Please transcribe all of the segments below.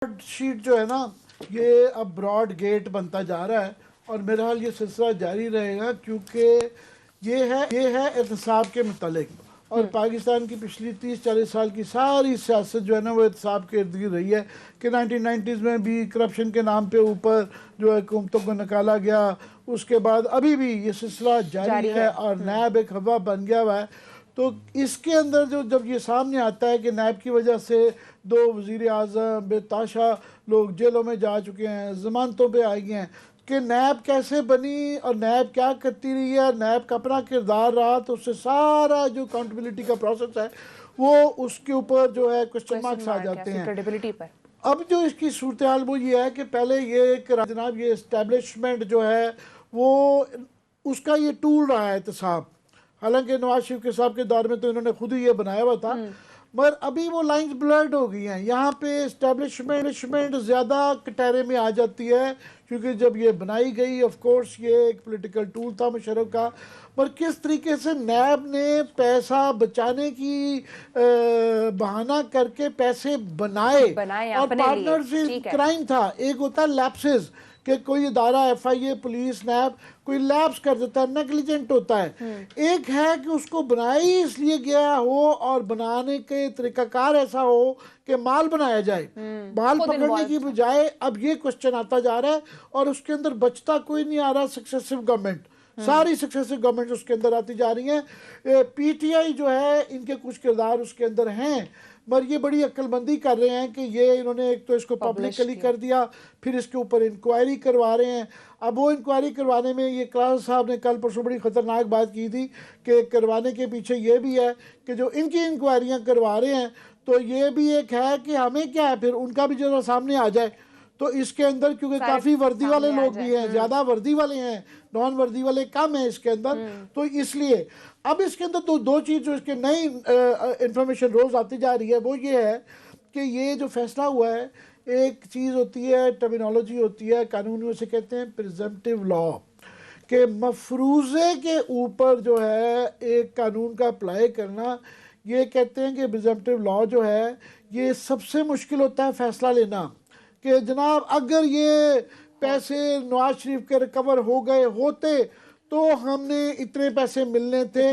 Sheet जो है ना, ये अब ब्रॉड गेट बनता जा रहा है और मेरा हाल ये सिलसिला जारी रहेगा, क्योंकि ये है एहतसाब के मुतालिक। और पाकिस्तान की पिछली 30-40 साल की सारी सियासत जो है ना वो एहतसाब के इर्द गिर्द रही है कि 1990s में भी करप्शन के नाम पे ऊपर जो है हुकूमतों को निकाला गया, उसके बाद अभी भी ये सिलसिला जारी है और नैब एक हवा बन गया हुआ है। तो इसके अंदर जो जब ये सामने आता है कि नैब की वजह से 2 वज़ीर आज़म बेताशा लोग जेलों में जा चुके हैं, ज़मानतों पे आ गए हैं, कि नैब कैसे बनी और नैब क्या करती रही है, नैब का अपना किरदार रहा, तो उससे सारा जो अकाउंटेबिलिटी का प्रोसेस है वो उसके ऊपर जो है क्वेश्चन मार्क्स आ जाते हैं क्रेडिबिलिटी पर। अब जो इसकी सूरत हाल वो ये है कि पहले ये जनाब ये इस्टेब्लिशमेंट जो है वो उसका ये टूल रहा है एहतसाब। हालांकि नवाज शरीफ के साहब के दौर में तो इन्होंने खुद ही ये बनाया हुआ था, मगर अभी वो लाइंस ब्लर्ड हो गई हैं। यहाँ पे इस्टेब्लिशमेंट ज़्यादा कटहरे में आ जाती है, क्योंकि जब ये बनाई गई ऑफ कोर्स ये एक पॉलिटिकल टूल था मुशर्रफ का, पर किस तरीके से नैब ने पैसा बचाने की बहाना करके पैसे बनाए और पार्टनरशिप क्राइम था। एक होता है लैप्सेस कि कोई इदारा FIA पुलिस नैब कोई लैप्स कर देता है, नेग्लिजेंट होता है। एक है कि उसको बनाया ही इसलिए गया हो और बनाने के तरीकाकार ऐसा हो कि माल बनाया जाए, माल पकड़ने की बजाय अब ये क्वेश्चन आता जा रहा है और उसके अंदर बचता कोई नहीं आ रहा। सक्सेसिव गवर्नमेंट, सारी सक्सेसिव गवर्नमेंट उसके अंदर आती जा रही हैं। PTI जो है इनके कुछ किरदार उसके अंदर हैं, मगर ये बड़ी अक्लमंदी कर रहे हैं कि ये इन्होंने एक तो इसको पब्लिकली कर दिया, फिर इसके ऊपर इंक्वायरी करवा रहे हैं। अब वो इंक्वायरी करवाने में ये क्लास साहब ने कल परसों बड़ी ख़तरनाक बात की थी कि करवाने के पीछे ये भी है कि जो इनकी इंक्वायरियाँ करवा रहे हैं तो ये भी एक है कि हमें क्या है, फिर उनका भी जो सामने आ जाए। तो इसके अंदर क्योंकि काफ़ी वर्दी वाले लोग भी हैं, ज़्यादा वर्दी वाले हैं, नॉन वर्दी वाले कम हैं इसके अंदर, तो इसलिए अब इसके अंदर तो दो चीज़ जो इसके नई इंफॉर्मेशन रोज़ आती जा रही है वो ये है कि ये जो फैसला हुआ है, एक चीज़ होती है टर्मिनोलॉजी होती है कानूनी, उसे कहते हैं प्रिजम्पटिव लॉ, के मफरूज़े के ऊपर जो है एक कानून का अप्लाई करना। ये कहते हैं कि प्रिजम्पटिव लॉ जो है ये सबसे मुश्किल होता है फैसला लेना कि जनाब अगर ये पैसे नवाज शरीफ के रिकवर हो गए होते तो हमने इतने पैसे मिलने थे,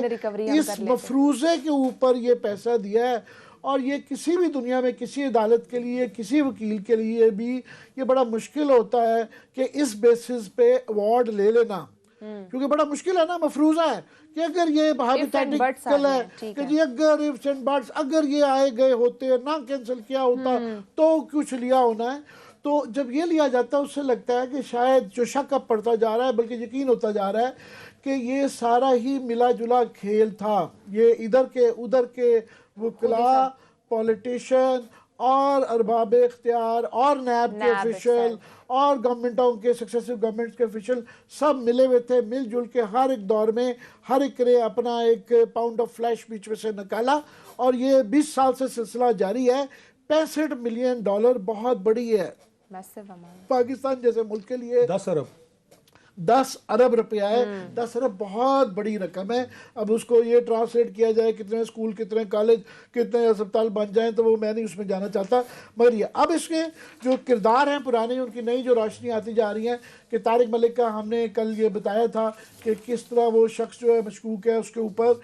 इस मफरूज़े के ऊपर ये पैसा दिया है। और ये किसी भी दुनिया में किसी अदालत के लिए, किसी वकील के लिए भी ये बड़ा मुश्किल होता है कि इस बेसिस पे अवार्ड ले लेना, क्योंकि बड़ा मुश्किल है ना, मफरूज़ा है कि अगर ये हाइपोथेटिकल है कि जी अगर इफ्स एंड बट्स अगर ये आए गए होते ना कैंसिल किया होता तो कुछ लिया होना है। तो जब ये लिया जाता है उससे लगता है कि शायद जो शक अब पड़ता जा रहा है, बल्कि यकीन होता जा रहा है कि ये सारा ही मिला जुला खेल था। ये इधर के उधर के वकला, पॉलिटिशियन और अरबाब इख्तियार और नैब के ऑफिशियल और गवर्नमेंटों के सक्सेसिव गवर्नमेंट्स के ऑफिशियल सब मिले हुए थे, मिलजुल के हर एक दौर में हर एक ने अपना एक पाउंड ऑफ फ्लैश बीच में से निकाला। और ये 20 साल से सिलसिला जारी है। 65 मिलियन डॉलर बहुत बड़ी है, पाकिस्तान जैसे मुल्क के लिए 10 अरब रुपया है। 10 अरब बहुत बड़ी रकम है। अब उसको ये ट्रांसलेट किया जाए कितने स्कूल, कितने कॉलेज, कितने अस्पताल बन जाएं, तो वो मैं नहीं उसमें जाना चाहता। मगर ये अब इसके जो किरदार हैं पुराने, उनकी नई जो रोशनी आती जा रही है कि तारिक मलिक का हमने कल ये बताया था कि किस तरह वो शख्स जो है मशकूक है, उसके ऊपर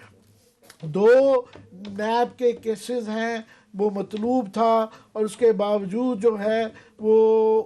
2 नैब के केसेस हैं, वो मतलूब था और उसके बावजूद जो है वो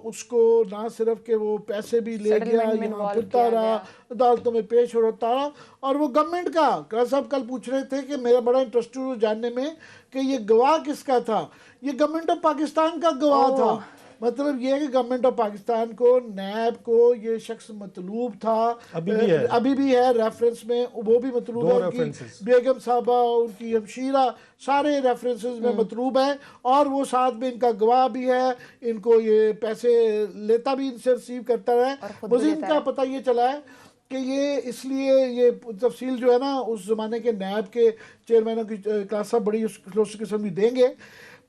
उसको ना सिर्फ के वो पैसे भी ले गया, यहाँ फिरता रहा, अदालतों में पेश होता रहा। और वो गवर्नमेंट का सब कल पूछ रहे थे कि मेरा बड़ा इंटरेस्ट जानने में कि ये गवाह किसका था। ये गवर्नमेंट ऑफ पाकिस्तान का गवाह था। मतलब ये है कि गवर्नमेंट ऑफ पाकिस्तान को, नैब को ये शख्स मतलूब था, अभी भी है रेफरेंस में, वो भी मतलूब है, उनकी बेगम साहबा, उनकी हमशीरा, सारे रेफरेंसेस में मतलूब है। और वो साथ में इनका गवाह भी है, इनको ये पैसे लेता भी इनसे रिसीव करता है। मुझे इनका पता ये चला है कि ये इसलिए ये तफसील जो है ना उस ज़माने के नैब के चेयरमैनों की क्लास साहब बड़ी उस किस्म की देंगे,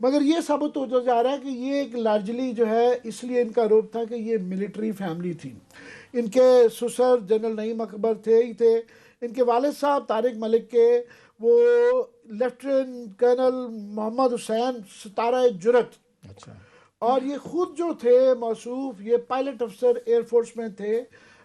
मगर ये साबित हो जा रहा है कि ये एक लार्जली जो है, इसलिए इनका आरोप था कि ये मिलिट्री फैमिली थी। इनके ससुर जनरल नईम अकबर थे ही थे। इनके वालिद साहब तारिक मलिक के वो लेफ्टिनेंट कर्नल मोहम्मद हुसैन सितारा जुरत, और ये खुद जो थे मौसूफ, ये पायलट अफसर एयरफोर्स में थे,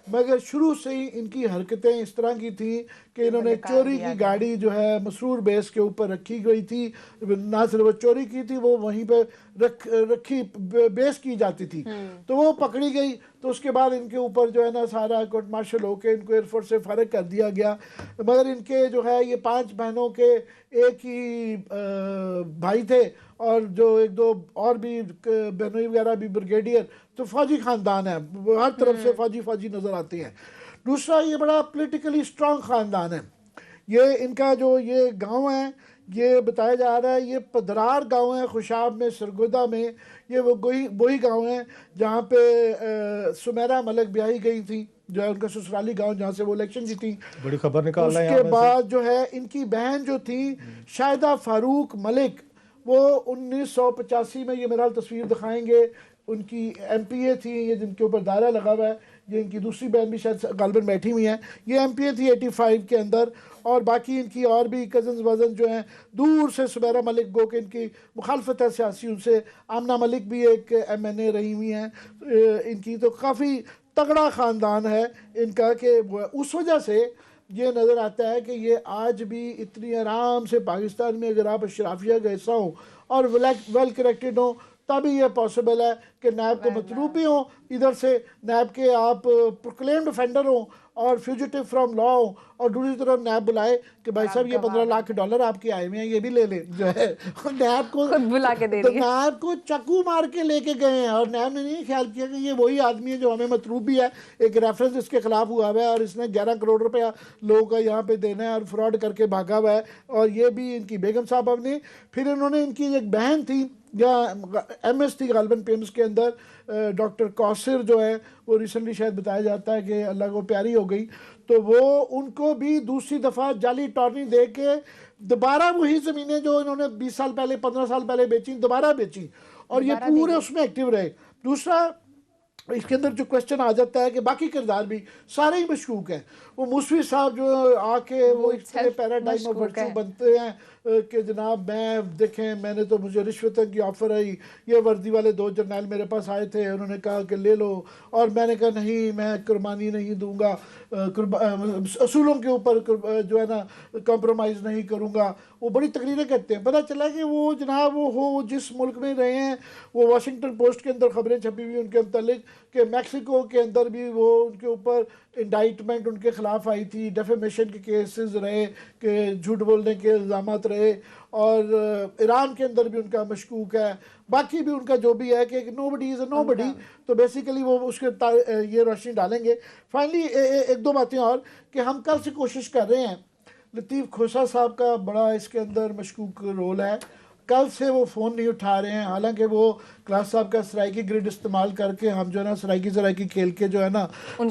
मगर शुरू से ही इनकी हरकतें इस तरह की थी कि इन्होंने चोरी की गाड़ी जो है मसरूर बेस के ऊपर रखी गई थी। ना सिर्फ वो चोरी की थी, वो वहीं पे रखी बेस की जाती थी, तो वो पकड़ी गई। तो उसके बाद इनके ऊपर जो है ना सारा कोर्ट मार्शल होके इनको एयरफोर्स से फारिग कर दिया गया। मगर इनके जो है ये 5 बहनों के एक ही भाई थे, और जो एक दो और भी बहनोई वगैरह भी ब्रिगेडियर, तो फौजी खानदान है, हर तरफ से फौजी फौजी नजर आते हैं। दूसरा, ये बड़ा पॉलिटिकली स्ट्रांग खानदान है। ये इनका जो ये गांव है, ये बताया जा रहा है ये पदरार गांव है खुशाब में, सरगोदा में। ये वही गांव है जहाँ पे सुमेरा मलिक ब्याही गई थी, जो है उनका ससुराली गांव, जहाँ से वो इलेक्शन जीती। बड़ी खबर निकाल रहे हैं। उसके बाद जो है इनकी बहन जो थी शाहिदा फारूक मलिक, वो 1985 में, ये मेरा तस्वीर दिखाएंगे, उनकी एमपीए थी, ये जिनके ऊपर दायरा लगा हुआ है। ये इनकी दूसरी बहन भी शायद गालिबन बैठी हुई हैं। ये एमपीए थी 85 के अंदर। और बाकी इनकी और भी कज़न्स वज़न जो हैं दूर से, सुमेरा मलिक गो के इनकी मुखालफत है सियासी उनसे, आमना मलिक भी एक MNA रही हुई हैं इनकी। तो काफ़ी तगड़ा ख़ानदान है इनका, कि उस वजह से ये नज़र आता है कि ये आज भी इतनी आराम से पाकिस्तान में, अगर आप अशराफिया का हिस्सा हो और वेल कनेक्टेड हो, तभी ये पॉसिबल है कि नैब के मतलूब भी हों, इधर से नैब के आप प्रोक्लेम्ड ऑफेंडर हों और फ्यूजिटिव फ्रॉम लॉ हो, और दूसरी तरफ नैब बुलाए कि भाई साहब ये $15 लाख आपके आए हुए हैं, ये भी ले लें, जो है नैब को बुला के दे रही है। नैब को चाकू मार के लेके गए हैं, और नैब ने नहीं ख्याल किया कि ये वही आदमी है जो हमें मतलूब भी है। एक रेफरेंस इसके खिलाफ हुआ हुआ है, और इसने 11 करोड़ रुपया लोगों का यहाँ पे देना है और फ्रॉड करके भागा हुआ है। और ये भी इनकी बेगम साहब ने, फिर इन्होंने, इनकी एक बहन थी या MS थी गालिबन पेम्स के अंदर, डॉक्टर कौसर जो है, वो रिसेंटली शायद बताया जाता है कि अल्लाह को प्यारी हो गई, तो वो उनको भी दूसरी दफ़ा जाली टॉर्नी दे के दोबारा वही ज़मीनें जो इन्होंने 20 साल पहले, 15 साल पहले बेची, दोबारा बेची, और ये पूरे उसमें एक्टिव रहे। दूसरा, इसके अंदर जो क्वेश्चन आ जाता है कि बाकी किरदार भी सारे ही मशकूक हैं। वो मुसवी साहब जो आके वो एक पैराडाइम ऑफ वर्चू बनते हैं कि जनाब मैं देखें, मैंने तो, मुझे रिश्वत की ऑफ़र आई, ये वर्दी वाले 2 जर्नैल मेरे पास आए थे, उन्होंने कहा कि ले लो, और मैंने कहा नहीं, मैं कुर्बानी नहीं दूंगा, असूलों के ऊपर जो है ना कॉम्प्रोमाइज़ नहीं करूँगा। वो बड़ी तकरीरें करते हैं। पता चला कि वो जनाब वो जिस मुल्क में रहे हैं, वो वाशिंगटन पोस्ट के अंदर खबरें छपी हुई उनके मतलब कि मैक्सिको के अंदर भी वो उनके ऊपर इंडाइटमेंट उनके ख़िलाफ़ आई थी, डेफेमेशन के केसेस रहे, कि झूठ बोलने के इल्ज़ामात रहे, और ईरान के अंदर भी उनका मशकूक है। बाकी भी उनका जो भी है कि नोबडी इज़ अ नोबडी, तो बेसिकली वो उसके ये रोशनी डालेंगे। फाइनली एक दो बातें और, कि हम कल से कोशिश कर रहे हैं, लतीफ़ खोसा साहब का बड़ा इसके अंदर मशकूक रोल है। कल से वो फ़ोन नहीं उठा रहे हैं, हालांकि वो क्लास साहब का सराइकी ग्रिड इस्तेमाल करके हम जो है ना सराइकी खेल के जो है ना तो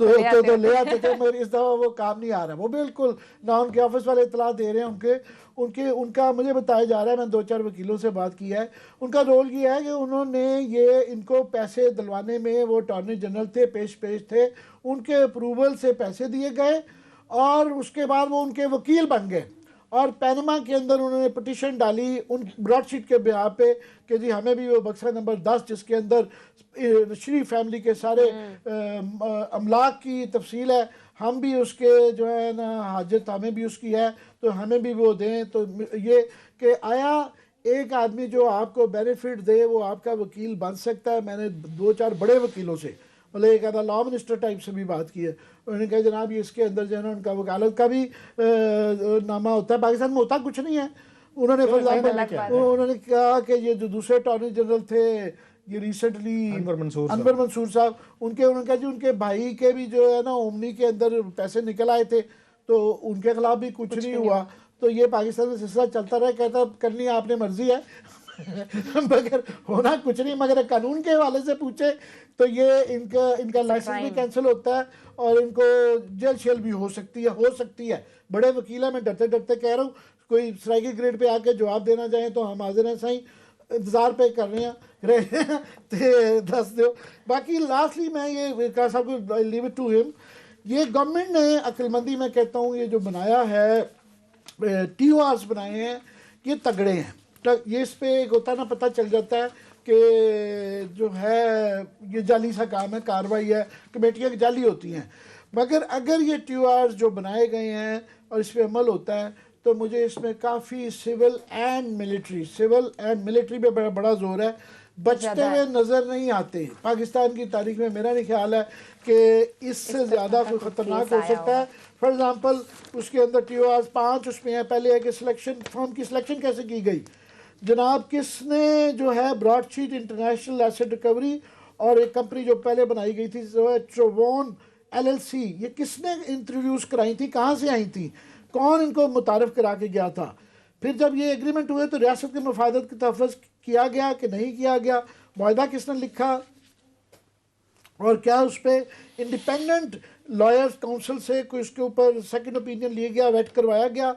ले आते थे, मगर इस दफ़ा वो काम नहीं आ रहा। वो बिल्कुल ना, उनके ऑफिस वाले इतला दे रहे हैं, उनका मुझे बताया जा रहा है, मैंने 2-4 वकीलों से बात की है, उनका रोल ये है कि उन्होंने ये इनको पैसे दिलवाने में, वो अटॉर्नी जनरल थे, पेश थे, उनके अप्रूवल से पैसे दिए गए, और उसके बाद वो उनके वकील बन गए, और पैनमा के अंदर उन्होंने पिटीशन डाली उन ब्रॉडशीट के बिहार पे कि जी हमें भी वो बक्सा नंबर 10 जिसके अंदर श्री फैमिली के सारे अमलाक की तफसील है, हम भी उसके जो है ना हाजत हमें भी उसकी है, तो हमें भी वो दें। तो ये कि आया एक आदमी जो आपको बेनिफिट दे वो आपका वकील बन सकता है। मैंने 2-4 बड़े वकीलों से, मतलब एक आधा लॉ मिनिस्टर टाइप से भी बात की है, उन्होंने कहा जनाब ये इसके अंदर जो है ना उनका वकालत का भी नामा होता है, पाकिस्तान में होता कुछ नहीं है। उन्होंने फॉर एग्जाम्पल उन्होंने कहा कि ये जो दूसरे अटॉर्नी जनरल थे, ये रिसेंटली अनवर मंसूर साहब, उन्होंने कहा जी उनके भाई के भी जो है ना ओमनी के अंदर पैसे निकल आए थे, तो उनके खिलाफ भी कुछ नहीं हुआ। तो ये पाकिस्तान में सिलसिला चलता रहा, कहता करनी आपने मर्जी है मगर होना कुछ नहीं। मगर कानून के हवाले से पूछे तो ये इनका लाइसेंस भी कैंसिल होता है, और इनको जेल शेल भी हो सकती है। बड़े वकील है, मैं डरते डरते कह रहा हूँ, कोई सराइकी ग्रेड पे आके जवाब देना चाहें तो हम हाजिर हैं, सही इंतज़ार पे कर रहे हैं तो दस दो। बाकी लास्टली मैं ये कहा साहब को लीव इट टू हिम, ये गवर्नमेंट ने अक्लमंदी में कहता हूँ ये जो बनाया है, TORs बनाए हैं, ये तगड़े हैं। ये इस पर एक होता ना पता चल जाता है कि जो है ये जाली सा काम है, कार्रवाई है, कमेटियाँ जाली होती हैं। मगर अगर ये TORs जो बनाए गए हैं और इस पर अमल होता है तो मुझे इसमें काफ़ी सिविल एंड मिलिट्री पे बड़ा जोर है, बचते हुए नज़र नहीं आते। पाकिस्तान की तारीख में मेरा नहीं ख्याल है कि इससे ज़्यादा कोई ख़तरनाक हो सकता है। फॉर एग्ज़ाम्पल उसके अंदर TORs 5 उसमें है। पहले है कि सिलेक्शन, फॉर्म की सिलेक्शन कैसे की गई जनाब, किसने जो है ब्रॉडशीट इंटरनेशनल एसेट रिकवरी और एक कंपनी जो पहले बनाई गई थी जो है ट्रोवोन LLC, ये किसने इंट्रोड्यूस कराई थी, कहाँ से आई थी, कौन इनको मुतारफ़ करा के गया था। फिर जब ये एग्रीमेंट हुए तो रियासत के मफादत की तहफ़्फ़ुज़ किया गया कि नहीं किया गया, मुआहदा किसने लिखा और क्या उस पर इंडिपेंडेंट लॉयर्स काउंसिल से कोई उसके ऊपर सेकंड ओपिनियन लिया गया, वेट करवाया गया।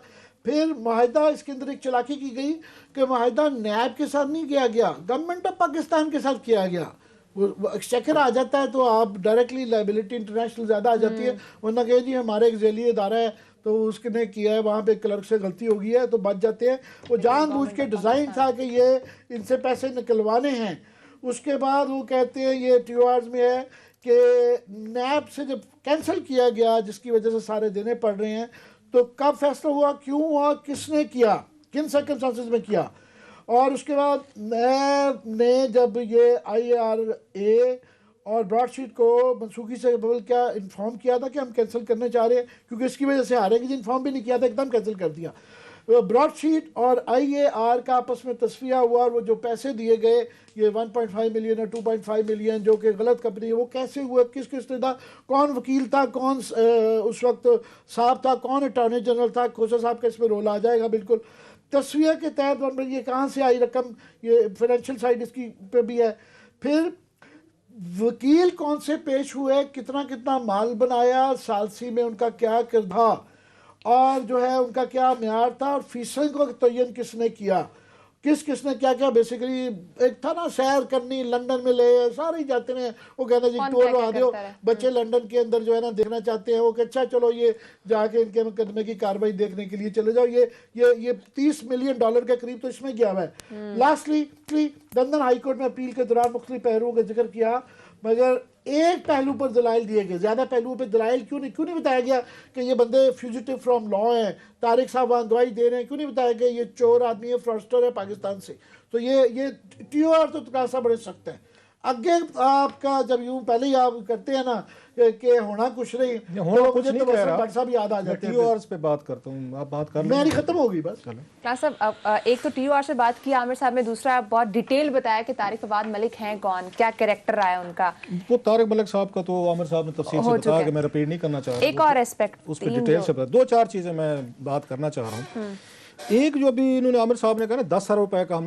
फिर मुआहदा, इसके अंदर एक चालाकी की गई कि मुआहदा नैब के साथ नहीं किया गया, गवर्नमेंट ऑफ पाकिस्तान के साथ किया गया। वो एक्सचेकर आ जाता है तो आप डायरेक्टली लाइबिलिटी इंटरनेशनल ज़्यादा आ जाती है, वरना कहे जी हमारे एक जेली इदारा है तो उसने किया है, वहाँ पे क्लर्क से गलती हो गई है तो बच जाते हैं। वो जानबूझ के डिज़ाइन था कि ये इनसे पैसे निकलवाने हैं। उसके बाद वो कहते हैं ये TORs में है कि नैब से जब कैंसिल किया गया जिसकी वजह से सारे देने पड़ रहे हैं, तो कब फैसला हुआ, क्यों हुआ, किसने किया, किन सर्कमस्टांसेस में किया। और उसके बाद नैब ने जब ये IRA और ब्रॉडशीट को मनसूखी से कबल क्या इन्फॉर्म किया था कि हम कैंसिल करने चाह रहे हैं, क्योंकि इसकी वजह से हारे कि इन्फॉर्म भी नहीं किया था, एकदम कैंसिल कर दिया। ब्रॉडशीट और IAR का आपस में तस्फिया हुआ और वो जो पैसे दिए गए, ये 1.5 मिलियन और 2.5 मिलियन जो कि गलत कंपनी है, वो कैसे हुआ, किस किस ने था, कौन वकील था, कौन उस वक्त साहब था, कौन अटॉर्नी जनरल था, खोसा साहब का इसमें रोल आ जाएगा बिल्कुल। तस्वीर के तहत ये कहाँ से आई रकम, ये फाइनेंशियल साइड इसकी पे भी है। फिर वकील कौन से पेश हुए, कितना कितना माल बनाया, सालसी में उनका क्या किरदार और जो है उनका क्या म्यार था, और फीसों को तयन किसने किया, किसने क्या क्या। बेसिकली एक था ना सैर करनी, लंदन में ले सारे ही जाते हैं, वो कहते हैं जी टूर आ दो, बच्चे लंदन के अंदर जो है ना देखना चाहते हैं, वो कि अच्छा चलो ये जाके इनके मुकदमे की कार्रवाई देखने के लिए चले जाओ। ये $30 मिलियन के करीब तो इसमें गया हुआ है। लास्टली लंदन हाई कोर्ट में अपील के दौरान मुख्तलिफ पहलुओं का जिक्र किया, मगर एक पहलू पर दलाइल दिए गए, ज़्यादा पहलुओं पर दलाइल क्यों नहीं बताया गया कि ये बंदे फ्यूजिटिव फ्रॉम लॉ हैं, तारिक साहब वहाँ गवाही दे रहे हैं, क्यों नहीं बताया गया ये चोर आदमी है, फ्रॉस्टर है पाकिस्तान से। तो ये TOR तो तकासा बड़े सख्त है। आगे आपका जब यूँ पहले ही आप करते हैं ना कि होना कुछ नहीं, होना कुछ नहीं कह रहा, साहब याद आ जाते हैं। TORs पे बात करता हूँ, आप बात कर लो, मेरी खत्म हो गई बस। क्लास साहब, एक तो TOR से बात की आमिर साहब ने, दूसरा बहुत डिटेल बताया कि तारिक फवाद मलिक हैं कौन, क्या कैरेक्टर रहा है उनका। वो तारिक मलिक साहब का तो आमिर साहब ने तफसील से बताया कि मैं रिपीट नहीं करना चाह रहा। एक और एस्पेक्ट उस पर डिटेल से बता, 2-4 चीजें मैं बात करना चाह रहा हूँ। एक जो अभी इन्होंने आमिर साहब ने कहा ना 10 अरब रुपए का हमने